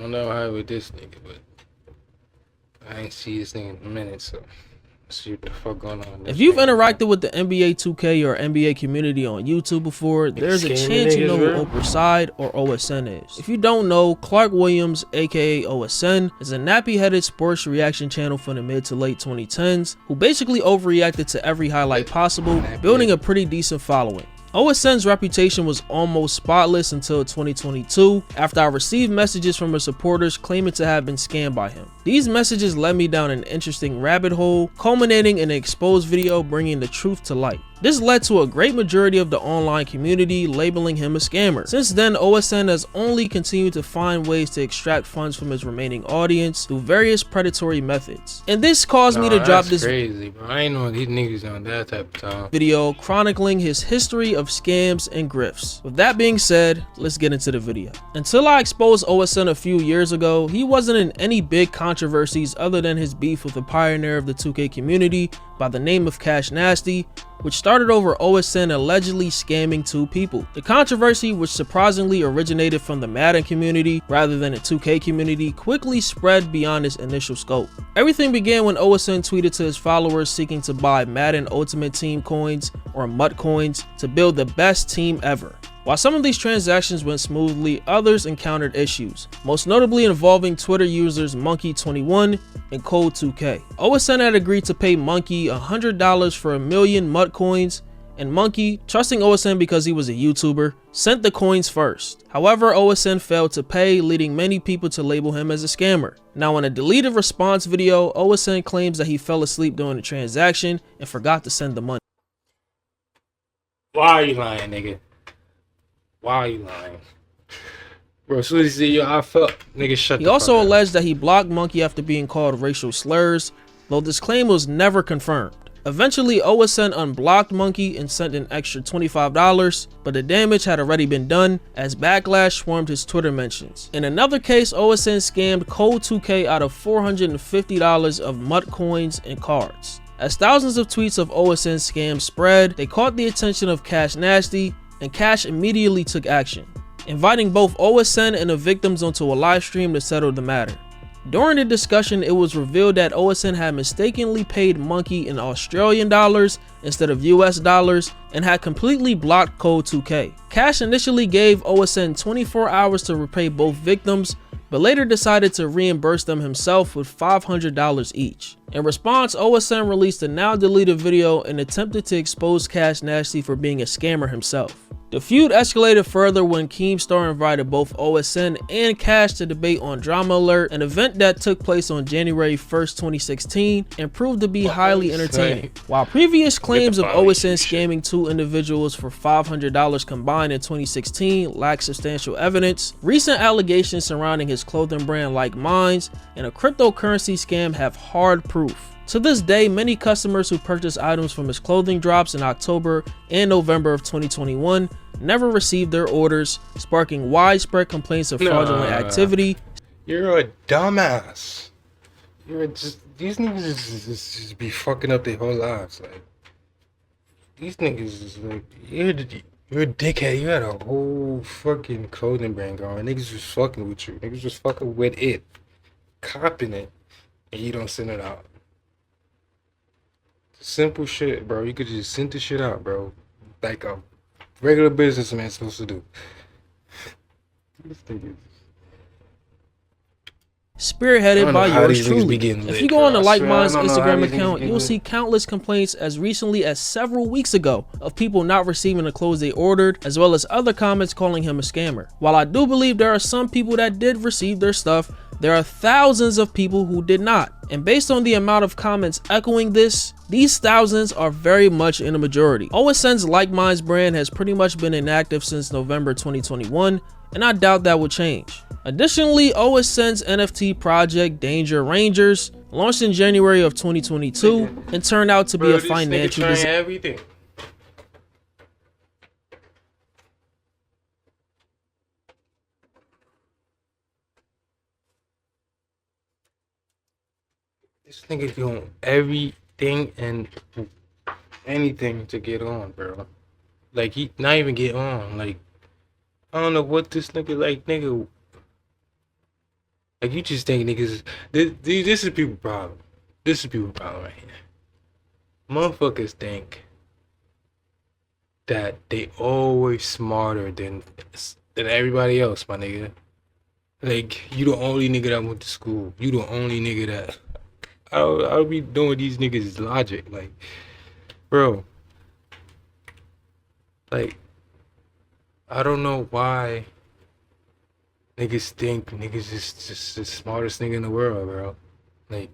don't know how with this nigga, but I ain't see this nigga in a minute, so see what the fuck going on. If you've interacted with the NBA 2K or NBA community on YouTube before, there's a chance you know who Oprahside or OSN is. If you don't know, Clark Williams, aka OSN, is a nappy-headed sports reaction channel from the mid to late 2010s who basically overreacted to every highlight possible, building a pretty decent following. OSN's reputation was almost spotless until 2022, after I received messages from his supporters claiming to have been scammed by him. These messages led me down an interesting rabbit hole, culminating in an exposed video bringing the truth to light. This led to a great majority of the online community labeling him a scammer. Since then, OSN has only continued to find ways to extract funds from his remaining audience through various predatory methods. And this caused me to drop this crazy, bro. I ain't know these niggas on that type of time. Video chronicling his history of scams and grifts. With that being said, let's get into the video. Until I exposed OSN a few years ago, he wasn't in any big controversies other than his beef with a pioneer of the 2K community by the name of Cash Nasty, which started over OSN allegedly scamming two people. The controversy, which surprisingly originated from the Madden community rather than the 2K community, quickly spread beyond its initial scope. Everything began when OSN tweeted to his followers seeking to buy Madden Ultimate Team coins or MUT coins to build the best team ever. While some of these transactions went smoothly, others encountered issues, most notably involving Twitter users Monkey21 and Code2K. OSN had agreed to pay Monkey $100 for 1,000,000 MUT coins, and Monkey, trusting OSN because he was a YouTuber, sent the coins first. However, OSN failed to pay, leading many people to label him as a scammer. Now, in a deleted response video, OSN claims that he fell asleep during the transaction and forgot to send the money. Why are you lying, nigga? Why are you lying? Bro, as soon as you see yo, I felt nigga shut He the also fuck up. alleged that he blocked Monkey after being called racial slurs, though this claim was never confirmed. Eventually, OSN unblocked Monkey and sent an extra $25, but the damage had already been done as backlash swarmed his Twitter mentions. In another case, OSN scammed Code2K out of $450 of MUT coins and cards. As thousands of tweets of OSN scams spread, they caught the attention of Cash Nasty, and Cash immediately took action, inviting both OSN and the victims onto a live stream to settle the matter. During the discussion, it was revealed that OSN had mistakenly paid Monkey in Australian dollars instead of US dollars and had completely blocked Code2K. Cash initially gave OSN 24 hours to repay both victims, but later decided to reimburse them himself with $500 each. In response, OSN released a now deleted video and attempted to expose Cash Nasty for being a scammer himself. The feud escalated further when Keemstar invited both OSN and Cash to debate on Drama Alert, an event that took place on January 1st, 2016 and proved to be highly entertaining. While previous claims of OSN scamming two individuals for $500 combined in 2016 lack substantial evidence, recent allegations surrounding his clothing brand Like Minds and a cryptocurrency scam have hard proof. To this day, many customers who purchased items from his clothing drops in October and November of 2021 never received their orders, sparking widespread complaints of fraudulent activity. You're a dumbass. These niggas just be fucking up their whole lives. Like, these niggas is like, you're a dickhead. You had a whole fucking clothing brand going. Niggas was fucking with you. Niggas was fucking with it, copping it, and you don't send it out. Simple shit, bro. You could just send the shit out, bro. Like a regular businessman supposed to do. This thing is spearheaded by yours truly. If you go on the Like Minds Instagram account, you'll lit. see countless complaints as recently as several weeks ago of people not receiving the clothes they ordered, as well as other comments calling him a scammer. While I do believe there are some people that did receive their stuff, there are thousands of people who did not. And based on the amount of comments echoing this, these thousands are very much in a majority. OSN's Like Minds brand has pretty much been inactive since November 2021, and I doubt that will change. Additionally, OSN's NFT project Danger Rangers launched in January of 2022 and turned out to be a financial disaster. This nigga doing everything and anything to get on, bro. Like, he not even get on. Like, I don't know what this nigga, like, nigga. Like you just think niggas. This is people problem. This is people problem right here. Motherfuckers think that they always smarter than everybody else, my nigga. Like you the only nigga that went to school. You the only nigga that. I'll be doing these niggas logic, like, bro. Like, I don't know why niggas think niggas is just the smartest nigga in the world, bro. Like,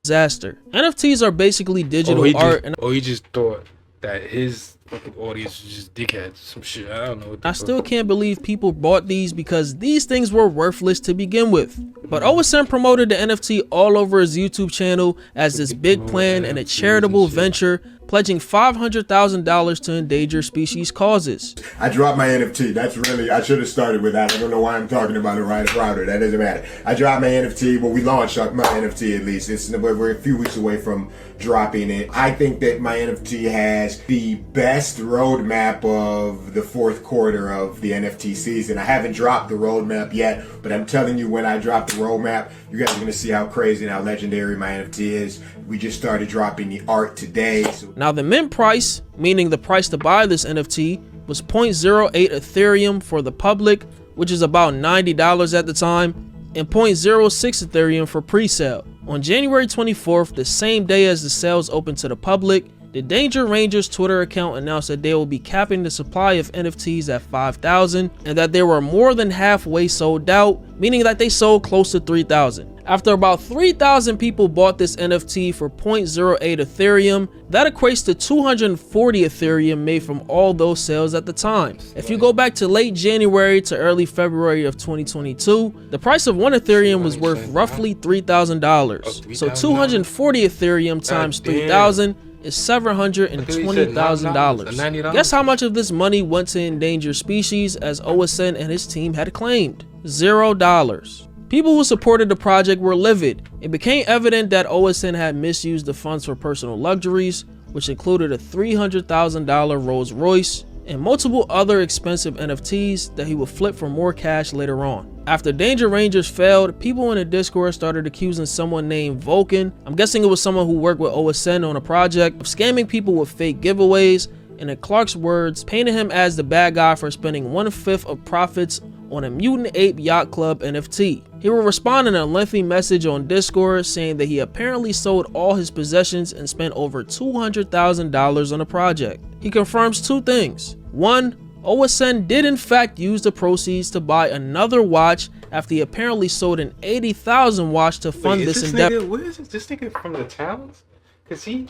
Disaster. NFTs are basically digital art, and he just thought that his fucking audience was just dickheads, some shit. I don't know what the I fuck. still can't believe people bought these because these things were worthless to begin with. But OSN promoted the NFT all over his YouTube channel as this big plan and a charitable venture, pledging $500,000 to endangered species causes. I dropped my NFT. That's really, I should have started with that. I don't know why I'm talking about it right around it. That doesn't matter. I dropped my NFT. Well, we launched my NFT at least. We're a few weeks away from dropping it. I think that my NFT has the best roadmap of the fourth quarter of the NFT season. I haven't dropped the roadmap yet, but I'm telling you, when I drop the roadmap, you guys are going to see how crazy and how legendary my NFT is. We just started dropping the art today. Now the mint price, meaning the price to buy this NFT, was 0.08 Ethereum for the public, which is about $90 at the time, and 0.06 Ethereum for pre-sale. On January 24th, the same day as the sales opened to the public, the Danger Rangers Twitter account announced that they will be capping the supply of NFTs at 5,000 and that they were more than halfway sold out, meaning that they sold close to 3,000. After about 3,000 people bought this NFT for 0.08 Ethereum, that equates to 240 Ethereum made from all those sales at the time. If you go back to late January to early February of 2022, the price of one Ethereum was worth roughly $3,000. So 240 Ethereum times 3,000 is $720,000. Guess how much of this money went to endangered species, as OSN and his team had claimed? $0. People who supported the project were livid. It became evident that OSN had misused the funds for personal luxuries, which included a $300,000 Rolls Royce and multiple other expensive NFTs that he would flip for more cash later on. After Danger Rangers failed, people in the Discord started accusing someone named Vulcan, I'm guessing it was someone who worked with OSN on a project, of scamming people with fake giveaways, and in Clark's words, painted him as the bad guy for spending 1/5 of profits on a Mutant Ape Yacht Club NFT. He would respond in a lengthy message on Discord saying that he apparently sold all his possessions and spent over $200,000 on the project. He confirms two things. One, OSN did in fact use the proceeds to buy another watch after he apparently sold an 80,000 watch to fund this endeavor. Where is this nigga from the towns? Cause he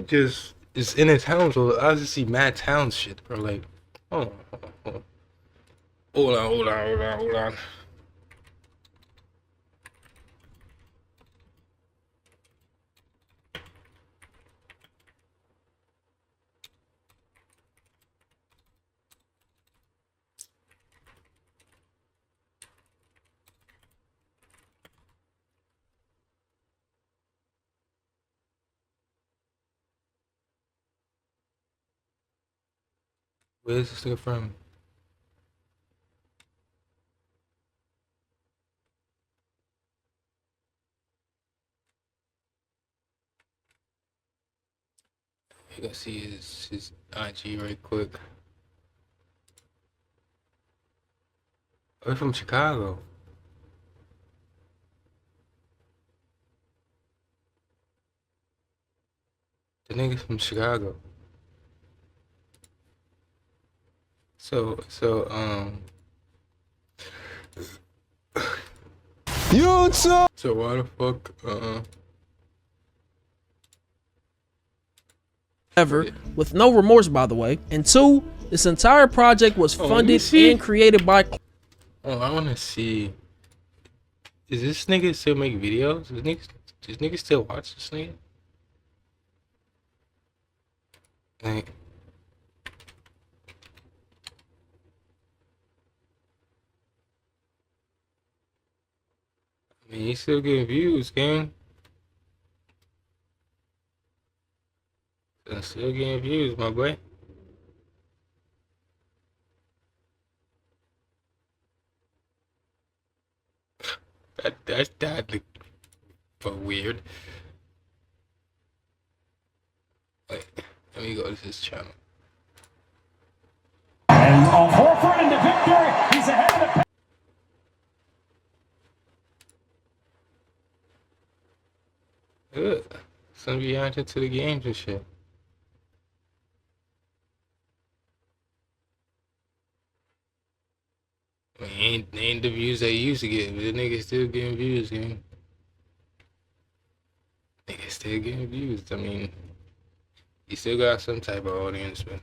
just is in the towns. So I just see mad towns shit, bro. Like, hold on. Hold on. Where's this nigga from? You can see his IG right quick. We're from Chicago. The nigga's from Chicago. So So why the fuck ever, with no remorse by the way. And two, this entire project was funded and created by I wanna see. Is this nigga still make videos? Does niggas still watch this nigga? Like, I mean, he's still getting views, gang. Still getting views, my boy. that look but weird. Wait, let me go to his channel. And Horford into Victor. He's ahead of the. Ugh. Some reaction to the games and shit. I mean, ain't the views they used to get, but the niggas still getting views, gang. Niggas still getting views. I mean, you still got some type of audience, but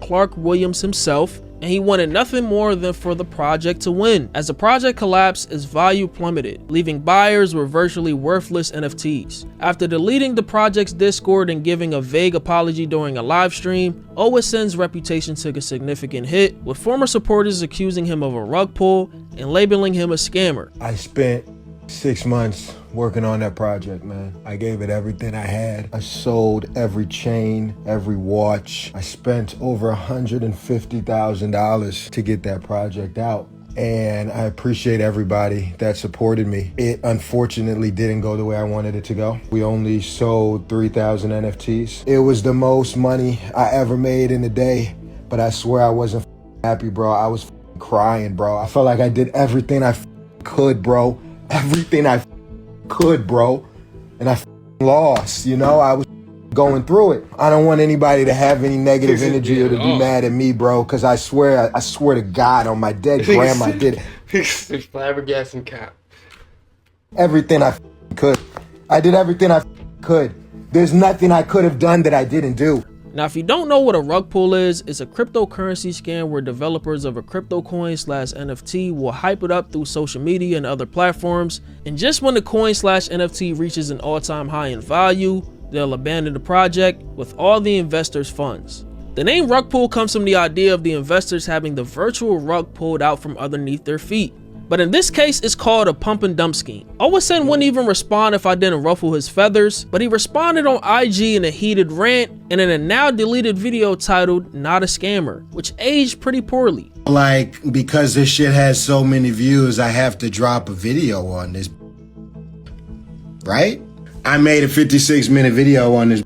Clark Williams himself, and he wanted nothing more than for the project to win. As the project collapsed, its value plummeted, leaving buyers with virtually worthless NFTs. After deleting the project's Discord and giving a vague apology during a live stream, OSN's reputation took a significant hit, with former supporters accusing him of a rug pull and labeling him a scammer. I spent 6 months working on that project, man. I gave it everything I had. I sold every chain, every watch. I spent over $150,000 to get that project out. And I appreciate everybody that supported me. It unfortunately didn't go the way I wanted it to go. We only sold 3,000 NFTs. It was the most money I ever made in a day, but I swear I wasn't happy, bro. I was crying, bro. I felt like I did everything I could, bro. Everything I could, bro, and I lost. You know, I was going through it. I don't want anybody to have any negative energy or to be mad at me, bro, because I swear to God, on my dead grandma, I did flabbergasting cap. everything I could. I did everything I could. There's nothing I could have done that I didn't do. Now, if you don't know what a rug pull is, it's a cryptocurrency scam where developers of a crypto coin/NFT will hype it up through social media and other platforms, and just when the coin/NFT reaches an all-time high in value, they'll abandon the project with all the investors' funds. The name rug pull comes from the idea of the investors having the virtual rug pulled out from underneath their feet. But in this case, it's called a pump and dump scheme. OSN wouldn't even respond if I didn't ruffle his feathers, but he responded on IG in a heated rant and in a now deleted video titled "Not a Scammer," which aged pretty poorly. Like, because this shit has so many views, I have to drop a video on this, right? I made a 56-minute video on this,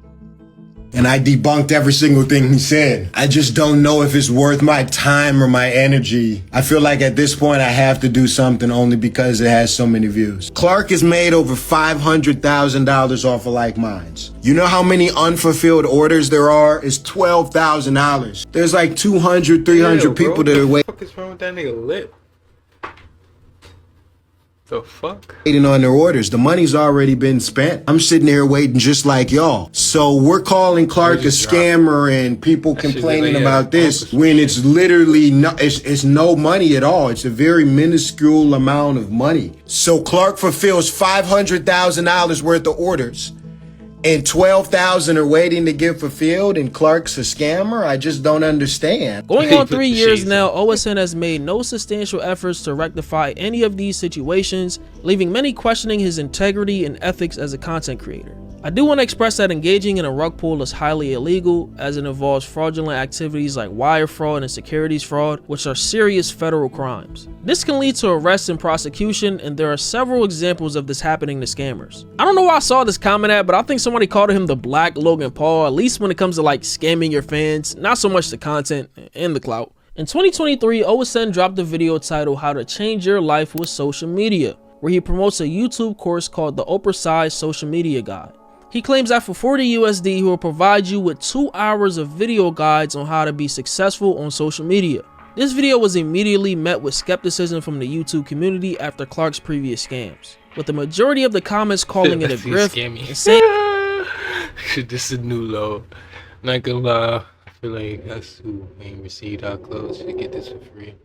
and I debunked every single thing he said. I just don't know if it's worth my time or my energy. I feel like at this point I have to do something only because it has so many views. Clark has made over $500,000 off of Like Minds. You know how many unfulfilled orders there are? It's $12,000. There's like 200, 300 people that are What the fuck is wrong with that nigga lip? The fuck? Waiting on their orders. The money's already been spent. I'm sitting here waiting just like y'all. So we're calling Clark a scammer and people complaining about this when it's literally it's no money at all. It's a very minuscule amount of money. So Clark fulfills $500,000 worth of orders and 12,000 are waiting to get fulfilled, and Clark's a scammer? I just don't understand. Going on 3 years now, OSN has made no substantial efforts to rectify any of these situations, leaving many questioning his integrity and ethics as a content creator. I do want to express that engaging in a rug pull is highly illegal, as it involves fraudulent activities like wire fraud and securities fraud, which are serious federal crimes. This can lead to arrest and prosecution, and there are several examples of this happening to scammers. I don't know where I saw this comment at, but I think somebody called him the Black Logan Paul, at least when it comes to like scamming your fans, not so much the content and the clout. In 2023, OSN dropped a video titled "How to Change Your Life with Social Media," where he promotes a YouTube course called the Oprahside Social Media Guide. He claims that for $40 USD, he will provide you with 2 hours of video guides on how to be successful on social media. This video was immediately met with skepticism from the YouTube community after Clark's previous scams, with the majority of the comments calling it a grift and saying this is new low. Not gonna lie, I feel like us who ain't received our clothes should get this for free.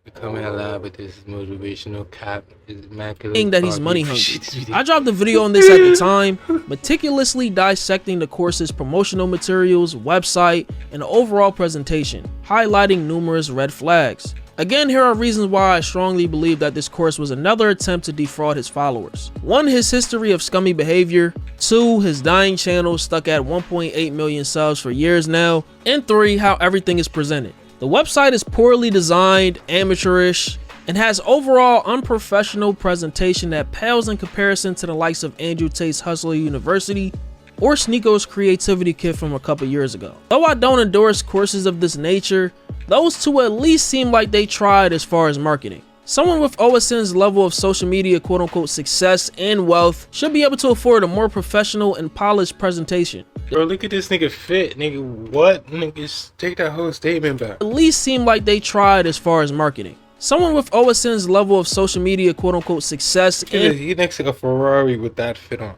We're coming out loud with this motivational cap is immaculate. that he's money hungry. I dropped a video on this at the time, meticulously dissecting the course's promotional materials, website, and overall presentation, highlighting numerous red flags. Again, here are reasons why I strongly believe that this course was another attempt to defraud his followers. 1, his history of scummy behavior. 2, his dying channel stuck at 1.8 million subs for years now. And 3, how everything is presented. The website is poorly designed, amateurish, and has overall unprofessional presentation that pales in comparison to the likes of Andrew Tate's Hustler University or Sneako's Creativity Kit from a couple years ago. Though I don't endorse courses of this nature, those two at least seem like they tried as far as marketing. Someone with OSN's level of social media quote-unquote success and wealth should be able to afford a more professional and polished presentation. Bro, look at this nigga fit, nigga. What? Niggas, take that whole statement back. At least seem like they tried as far as marketing. Someone with OSN's level of social media quote-unquote success and he next to a Ferrari with that fit on.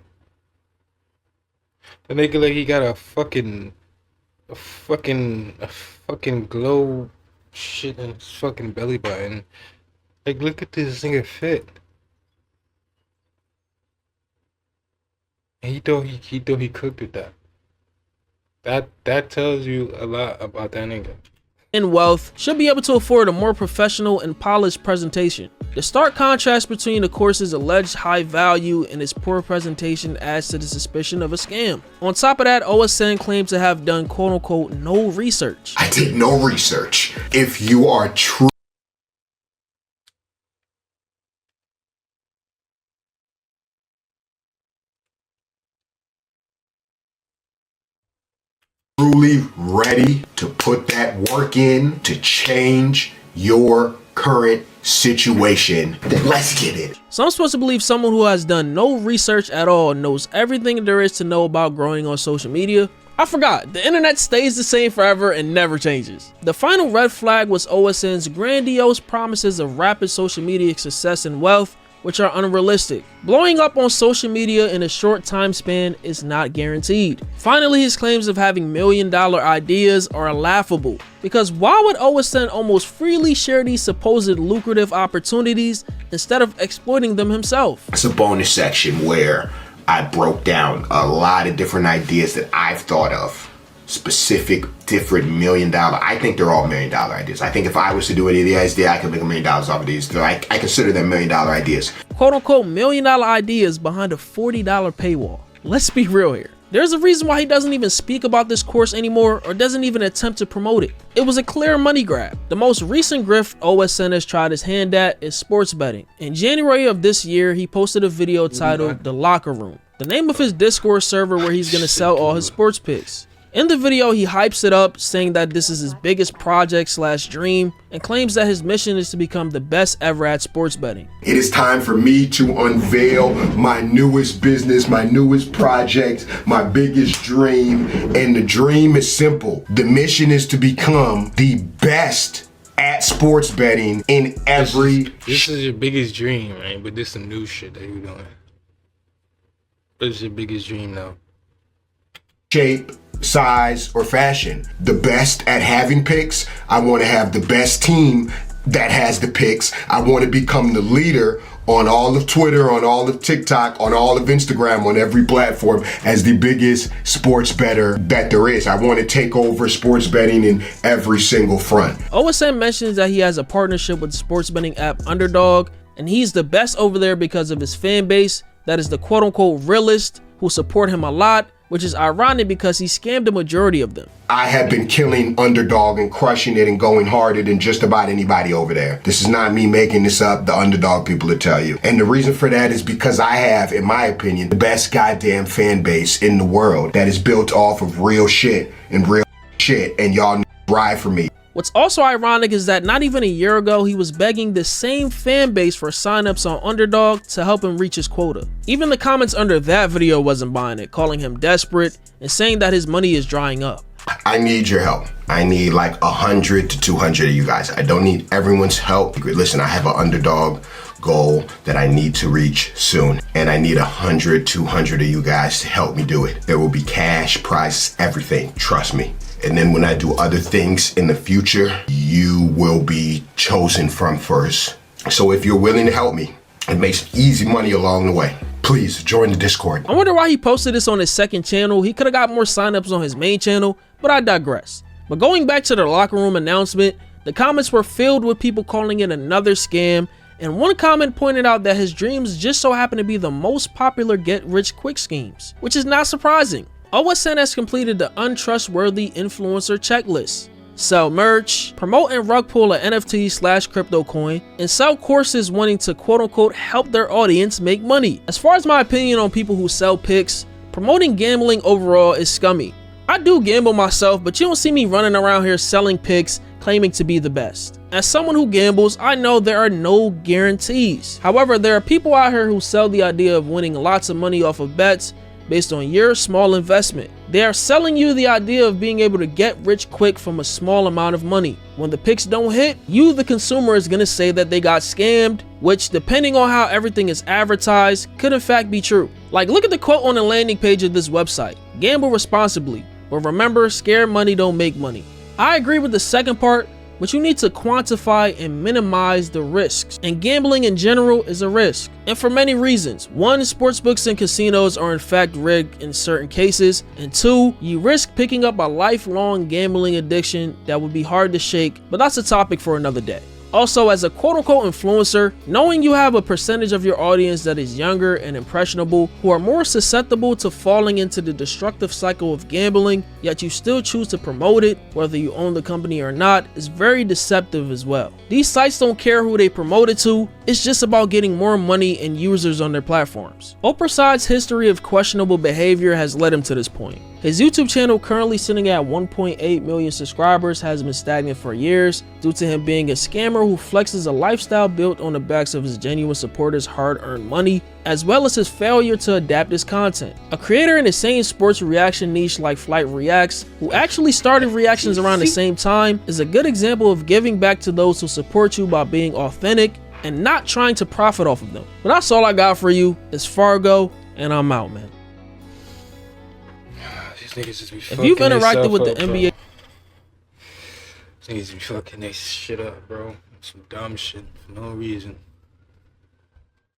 The nigga like he got a fucking glow shit in his fucking belly button. Like, look at this nigga fit. And he thought he cooked with that. That tells you a lot about that nigga. and wealth should be able to afford a more professional and polished presentation. The stark contrast between the course's alleged high value and its poor presentation adds to the suspicion of a scam. On top of that, OSN claims to have done quote-unquote no research. I did no research. If you are truly ready to put that work in to change your current situation, then let's get it. So I'm supposed to believe someone who has done no research at all knows everything there is to know about growing on social media? I forgot, the internet stays the same forever and never changes. The final red flag was OSN's grandiose promises of rapid social media success and wealth, which are unrealistic. Blowing up on social media in a short time span is not guaranteed. Finally, his claims of having million-dollar ideas are laughable, because why would OSN almost freely share these supposed lucrative opportunities instead of exploiting them himself? It's a bonus section where I broke down a lot of different ideas that I've thought of. Specific, different million-dollar. I think they're all million-dollar ideas. I think if I was to do any of these, I could make $1 million off of these. I consider them million-dollar ideas. Quote-unquote million-dollar ideas behind a $40 paywall. Let's be real here. There's a reason why he doesn't even speak about this course anymore or doesn't even attempt to promote it. It was a clear money grab. The most recent grift OSN has tried his hand at is sports betting. In January of this year, he posted a video titled The Locker Room, the name of his Discord server where he's gonna sell all his sports picks. In the video, he hypes it up, saying that this is his biggest project / dream, and claims that his mission is to become the best ever at sports betting. It is time for me to unveil my newest business, my newest project, my biggest dream, and the dream is simple. The mission is to become the best at sports betting in every... This is your biggest dream, right? But this some new shit that you're doing. But it's your biggest dream now. Shape, size, or fashion. The best at having picks. I want to have the best team that has the picks. I want to become the leader on all of Twitter, on all of TikTok, on all of Instagram, on every platform as the biggest sports bettor that there is. I want to take over sports betting in every single front. OSN mentions that he has a partnership with the sports betting app Underdog, and he's the best over there because of his fan base that is the quote-unquote realist who support him a lot, which is ironic because he scammed the majority of them. I have been killing Underdog and crushing it and going harder than just about anybody over there. This is not me making this up. The Underdog people will tell you. And the reason for that is because I have, in my opinion, the best goddamn fan base in the world that is built off of real shit, and y'all ride for me. What's also ironic is that not even a year ago, he was begging the same fan base for signups on Underdog to help him reach his quota. Even the comments under that video wasn't buying it, calling him desperate and saying that his money is drying up. I need your help. I need like 100 to 200 of you guys. I don't need everyone's help. Listen, I have an Underdog goal that I need to reach soon, and I need 100, 200 of you guys to help me do it. There will be cash, prizes, everything. Trust me. And then when I do other things in the future, you will be chosen from first. So if you're willing to help me, it makes easy money along the way. Please join the Discord. I wonder why he posted this on his second channel. He could have got more signups on his main channel, but I digress. But going back to the locker room announcement, the comments were filled with people calling it another scam, and one comment pointed out that his dreams just so happen to be the most popular get-rich-quick schemes, which is not surprising. OSN has completed the untrustworthy influencer checklist. sell merch, promote and rug pull a NFT slash crypto coin, and sell courses wanting to quote unquote help their audience make money. As far as my opinion on people who sell picks, promoting gambling overall is scummy. I do gamble myself, but you don't see me running around here selling picks claiming to be the best. As someone who gambles, I know there are no guarantees. However, there are people out here who sell the idea of winning lots of money off of bets based on your small investment. They are selling you the idea of being able to get rich quick from a small amount of money. When the picks don't hit, you the consumer is gonna say that they got scammed, which depending on how everything is advertised, could in fact be true. Like, look at the quote on the landing page of this website: gamble responsibly, but remember, scared money don't make money. I agree with the second part, but you need to quantify and minimize the risks. And gambling in general is a risk, and for many reasons. One, sportsbooks and casinos are in fact rigged in certain cases, and two, you risk picking up a lifelong gambling addiction that would be hard to shake, but that's a topic for another day. Also, as a quote-unquote influencer, knowing you have a percentage of your audience that is younger and impressionable, who are more susceptible to falling into the destructive cycle of gambling, yet you still choose to promote it, whether you own the company or not, is very deceptive as well. These sites don't care who they promote it to, it's just about getting more money and users on their platforms. Oprahside's history of questionable behavior has led him to this point. His YouTube channel, currently sitting at 1.8 million subscribers, has been stagnant for years due to him being a scammer who flexes a lifestyle built on the backs of his genuine supporters' hard-earned money, as well as his failure to adapt his content. A creator in the same sports reaction niche like Flight Reacts, who actually started reactions around the same time, is a good example of giving back to those who support you by being authentic and not trying to profit off of them. But that's all I got for you. It's Fargo, and I'm out, man. Niggas just be If you've interacted with the up, NBA, niggas be fucking their shit up, bro. Some dumb shit for no reason.